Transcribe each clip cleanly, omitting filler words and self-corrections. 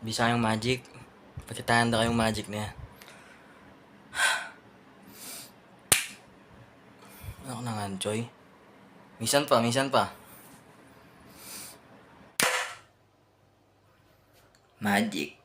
Bisa kayong magic. Pagkitahan na kayong magic na yan. Ako na nga, Joy. Minsan pa, minsan pa. Magic.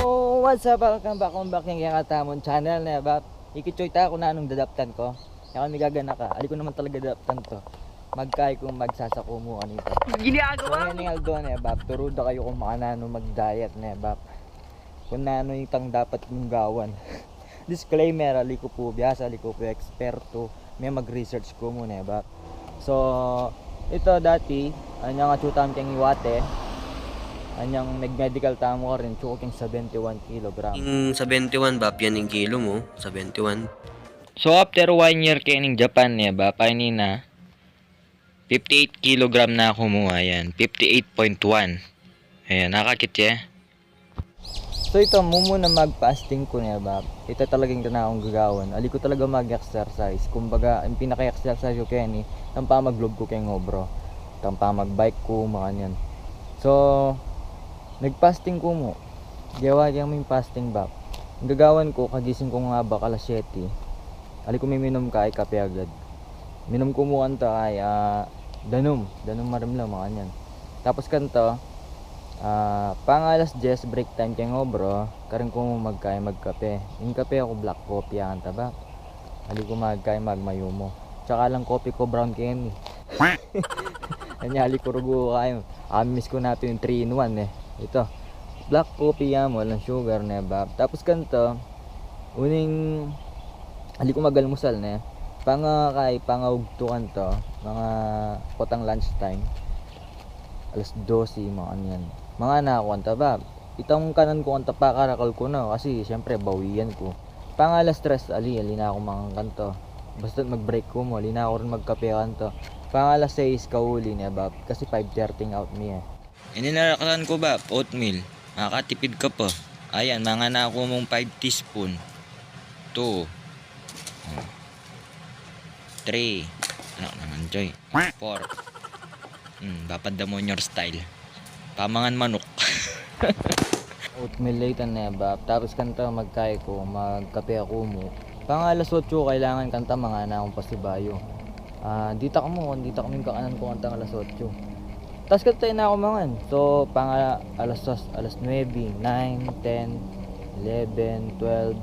So, what's up? Welcome back ng Katamon channel na ba? Ikichoy ta ako na anong dadaptan ko. Ako nagagana ka. Ali ko naman talaga dadaptan to. Magkay kung magsasako mo kanito. Ginagawa mo. So, yan doon ba? Turuda kayo kung makanano mag-diet na ba? Kung ano yung tang dapat mong gawan. Disclaimer, ali ko po biyasa, ali ko po eksperto. May mag-research ko muna ba? So, ito dati, ano nga chutam kang iwate. Anyang nag-medical tamo ka rin, chuking 71 kg. Yung sa 21 ba, yan yung kilo mo. Sa 21. So after 1 year kaning Japan niya ba, kanina 58 kg na ako mo, ayan, 58.1. Ayan, nakakit siya. So ito, muna mag-fasting ko niya ba, ito talagang na akong gagawin. Ali ko talaga mag-exercise. Kumbaga, yung pinaka-exercise ko kaya ni, tampa mag-vlog ko kaya bro. Tampa mag-bike ko, mga yan. So, nag-fasting ko mo. Gawa yung may fasting ba. Ang gagawan ko, kagising ko nga ba alas 7. Ali ko may minom ka ay kape agad. Minom ko mo kanta ay danom marimla mga yan. Tapos kanta pang alas 10 break time kay ngo bro. Karon ko magkay magkape. Yung kape ako black coffee kanta ba. Ali ko magkay magmayo mo. Tsaka lang coffee ko brown candy. Anyali ko rugo kayo. Miss ko natin yung 3 in 1 eh. Ito, black coffee yan, walang sugar na ba. Tapos kanto, uning ali ko magalmusal na. Pangawugtukan to, mga kotang lunch time. Alas 12 mga yan. Mga nakakunta ba. Itong kanan ko kanta pa karakal ko na kasi syempre bawian ko. Alas 3 ali na ako mga kanto. Basta mag-break ko mo, ali na ako rin magkape kanto. Alas 6 kauli na ba kasi 5:30 out me eh. Ininarakalan ko ba, oatmeal. Nakakatipid ka pa. Ayan, mga na ako mong 5 teaspoon. 2. 3. Ano naman, Joy? 4. Dapat damonyor style. Pamangan manok. Oatmeal late na ba? Tapos kanta magkaya ko, magkape ako mo. Alas 8 kailangan kanta mga na akong pasibayo. Dita ka mo, dita kaming kakanan ko kanta alas 8. Tapos kantay na ako mangan. So, alas 9, 10, 11, 12,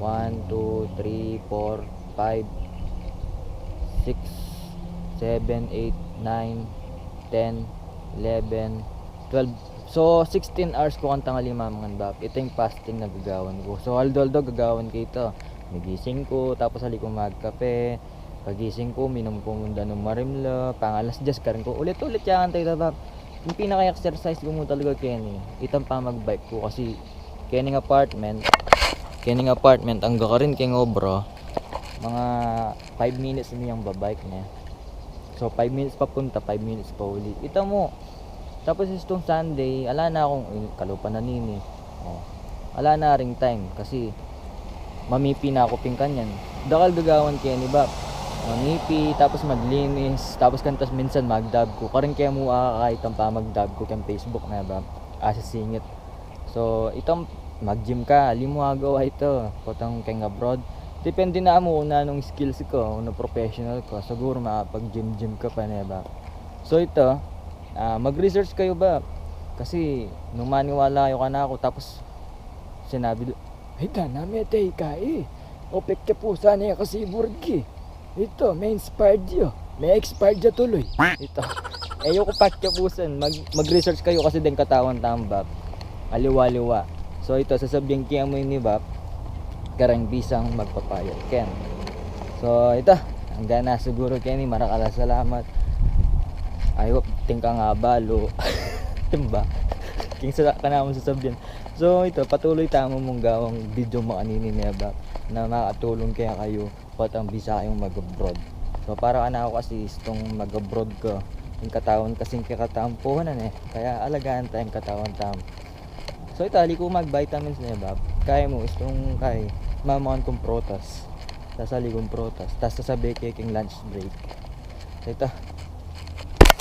1, 2, 3, 4, 5, 6, 7, 8, 9, 10, 11, 12. So, 16 hours ko kantang lima mangan ba. Ito yung fasting na gagawan ko. So, aldo gagawan ko ito. Nagising ko, tapos hali ko magkape. Pagising ko, minom ko munda ng marimla. Alas 10 karin ko. Ulit-ulit yan tayo ba. Yung pinaka-exercise ko mo talaga Kenny. Itang pa mag-bike ko kasi Kenny apartment, ang gakarin kay bro. Mga 5 minutes na yung babike niya. So 5 minutes papunta, 5 minutes pa uli. Ito mo. Tapos itong Sunday, ala na akong kalupan na nini. Ala na ring time kasi mamipi na ako pingkan yan. Dakal gagawan Kenny ba. Manipi, tapos maglinis, tapos kantas minsan magdab ko. Karin kaya mo kahit ang pa magdab ko kang Facebook na ba, asasingit. So, itong mag-gym ka, ali mo agawa ito, kotang kang abroad. Depende na mo na anong skills ko, ano professional ko. Siguro makapag-gym ka pa na ba. So, ito, mag-research kayo ba? Kasi, nung maniwala kayo ka na ako, tapos sinabi, ay ka na, may tay ka eh. Opek ka po sana yung kasi burgi. Ito, may inspired yo. May expired ya tuloy. Ito. Ayoko patyapusan. Mag-research kayo kasi din katawan tambap. Aliwa-liwa. So ito, sasabihin kaya mo ni Bap. Karang bisang magpapayat. Ken. So ito. Hanggang na siguro Kenny. Marakala salamat. I hope tingka nga balo. Timba. King sa kanamon sasabihin. So ito, patuloy tamo mong gawang video mo kanini niya Bap. Na makatulong kaya kayo patang bisa kayong mag-abroad. So para ka na ako kasi itong mag-abroad ko Yung katawan kasing kakatampuhanan eh. Kaya alagaan tayong katawan tam. So ito, hali ko mag-vitamins na bab. Kaya mo, itong kay mamaon kong protas. Sasali kong protas. Tapos sasabi kaking lunch break. So ito,